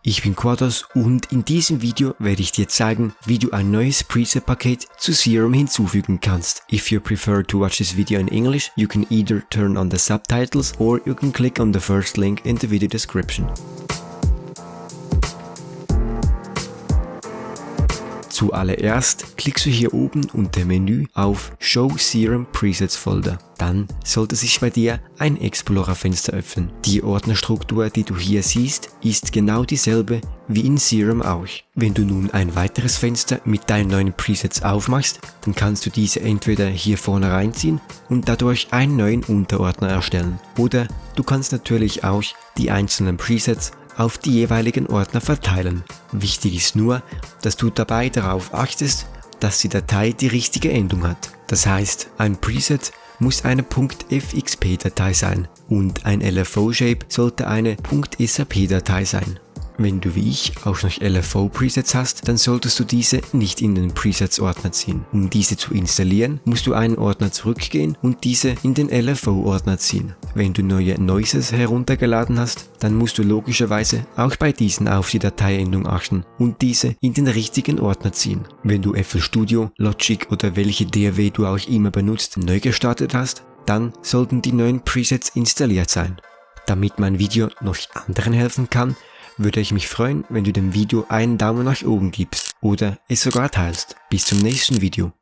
ich bin Quados und in diesem Video werde ich dir zeigen, wie du ein neues Preset-Paket zu Serum hinzufügen kannst. If you prefer to watch this video in English, you can either turn on the subtitles or you can click on the first link in the video description. Zuallererst klickst du hier oben unter Menü auf Show Serum Presets Folder. Dann sollte sich bei dir ein Explorer-Fenster öffnen. Die Ordnerstruktur, die du hier siehst, ist genau dieselbe wie in Serum auch. Wenn du nun ein weiteres Fenster mit deinen neuen Presets aufmachst, dann kannst du diese entweder hier vorne reinziehen und dadurch einen neuen Unterordner erstellen. Oder du kannst natürlich auch die einzelnen Presets auf die jeweiligen Ordner verteilen. Wichtig ist nur, dass du dabei darauf achtest, dass die Datei die richtige Endung hat. Das heißt, ein Preset muss eine .fxp-Datei sein und ein LFO-Shape sollte eine .srp-Datei sein. Wenn du wie ich auch noch LFO-Presets hast, dann solltest du diese nicht in den Presets-Ordner ziehen. Um diese zu installieren, musst du einen Ordner zurückgehen und diese in den LFO-Ordner ziehen. Wenn du neue Noises heruntergeladen hast, dann musst du logischerweise auch bei diesen auf die Dateiendung achten und diese in den richtigen Ordner ziehen. Wenn du FL Studio, Logic oder welche DAW du auch immer benutzt, neu gestartet hast, dann sollten die neuen Presets installiert sein. Damit mein Video noch anderen helfen kann, würde ich mich freuen, wenn du dem Video einen Daumen nach oben gibst oder es sogar teilst. Bis zum nächsten Video.